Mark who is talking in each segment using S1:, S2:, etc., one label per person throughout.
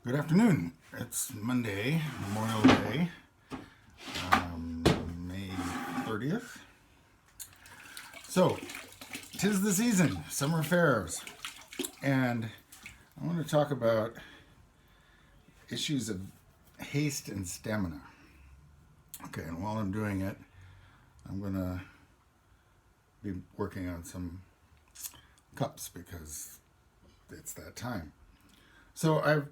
S1: Good afternoon. It's Monday, Memorial Day, May 30th. So, 'tis the season, summer fairs, and I want to talk about issues of haste and stamina. Okay, and while I'm doing it, I'm going to be working on some cups because it's that time. So, I've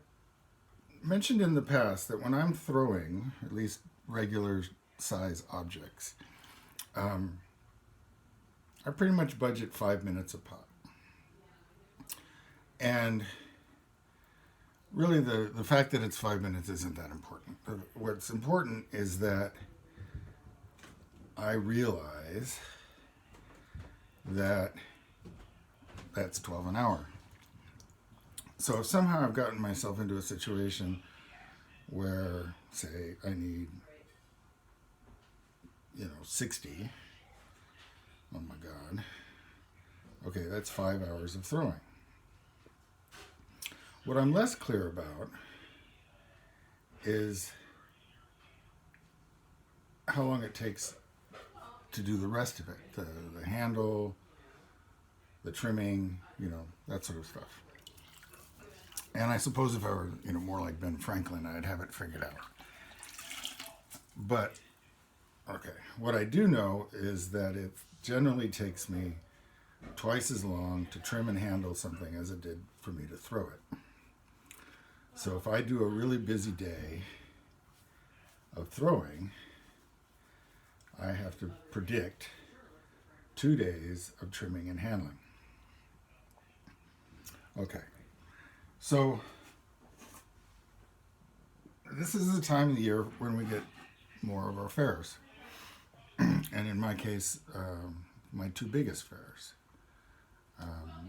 S1: mentioned in the past that when I'm throwing, at least regular size objects, I pretty much budget 5 minutes a pop. And really, the fact that it's 5 minutes isn't that important. What's important is that I realize that that's 12 an hour. So if somehow I've gotten myself into a situation where, say, I need, 60, oh my God, okay, that's 5 hours of throwing. What I'm less clear about is how long it takes to do the rest of it, the handle, the trimming, that sort of stuff. And I suppose if I were, more like Ben Franklin, I'd have it figured out. But, okay, what I do know is that it generally takes me twice as long to trim and handle something as it did for me to throw it. So if I do a really busy day of throwing, I have to predict 2 days of trimming and handling. Okay. So, this is the time of the year when we get more of our fairs. And in my case, my two biggest fairs.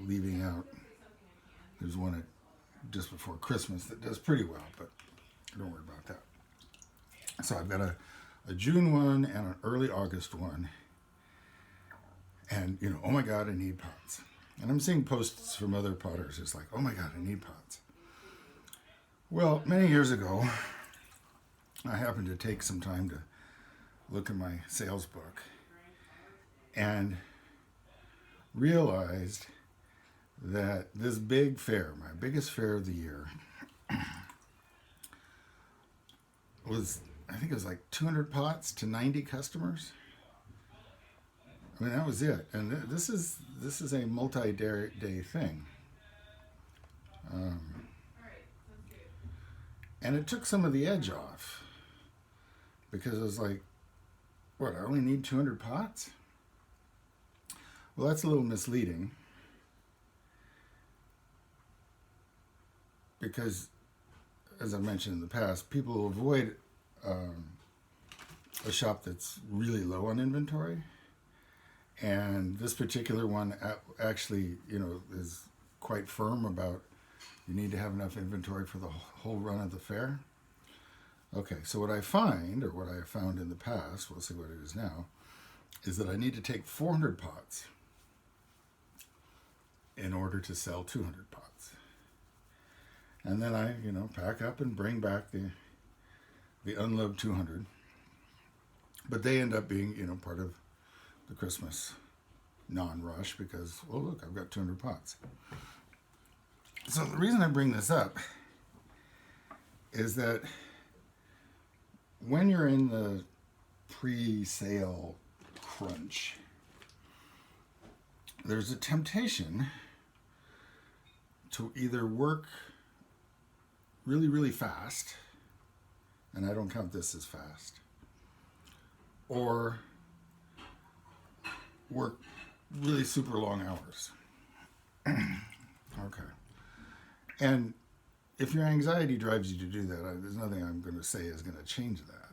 S1: Leaving out, there's one just before Christmas that does pretty well, but don't worry about that. So I've got a June one and an early August one. And, oh my God, I need pots. And I'm seeing posts from other potters. It's like, oh my God, I need pots. Well, many years ago, I happened to take some time to look at my sales book and realized that this big fair, my biggest fair of the year, I think it was like 200 pots to 90 customers. I mean, that was it. And this is a multi-day thing. And it took some of the edge off because I was like, what, I only need 200 pots? Well, that's a little misleading because, as I mentioned in the past, people avoid a shop that's really low on inventory. And this particular one actually, is quite firm about you need to have enough inventory for the whole run of the fair. Okay, so what I find, or what I have found in the past, we'll see what it is now, is that I need to take 400 pots in order to sell 200 pots. And then I, pack up and bring back the unloved 200. But they end up being, part of the Christmas non-rush because, well, look, I've got 200 pots. So the reason I bring this up is that when you're in the pre-sale crunch, there's a temptation to either work really, really fast, and I don't count this as fast, or work really super long hours. Okay. And if your anxiety drives you to do that, there's nothing I'm going to say is going to change that.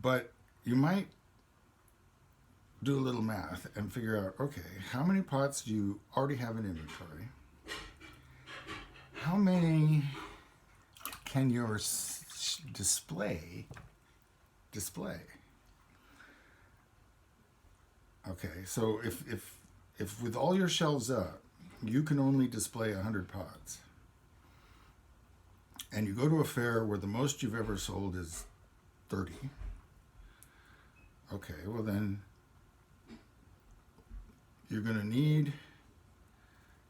S1: But you might do a little math and figure out, okay, how many pots do you already have in inventory? How many can your display? Okay, so if with all your shelves up, you can only display 100 pots, and you go to a fair where the most you've ever sold is 30. Okay, well then you're going to need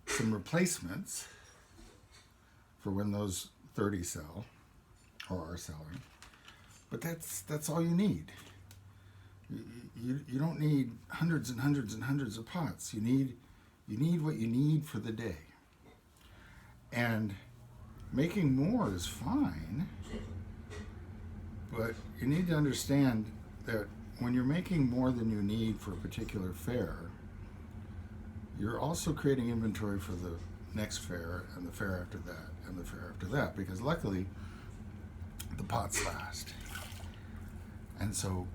S1: some replacements for when those 30 sell or are selling. But that's all you need. You don't need hundreds and hundreds and hundreds of pots. You need what you need for the day. And making more is fine, but you need to understand that when you're making more than you need for a particular fair, you're also creating inventory for the next fair and the fair after that and the fair after that, because luckily the pots last. And so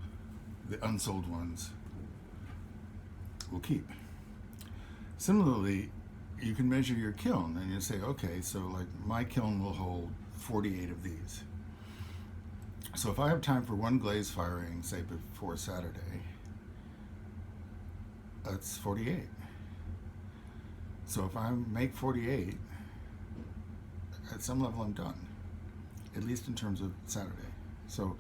S1: the unsold ones will keep. Similarly, you can measure your kiln and you say, okay, so like my kiln will hold 48 of these. So if I have time for one glaze firing, say before Saturday, that's 48. So if I make 48, at some level I'm done, at least in terms of Saturday. So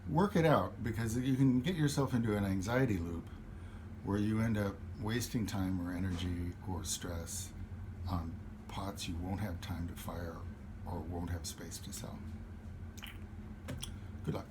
S1: work it out, because you can get yourself into an anxiety loop where you end up wasting time or energy or stress on pots you won't have time to fire or won't have space to sell. Good luck.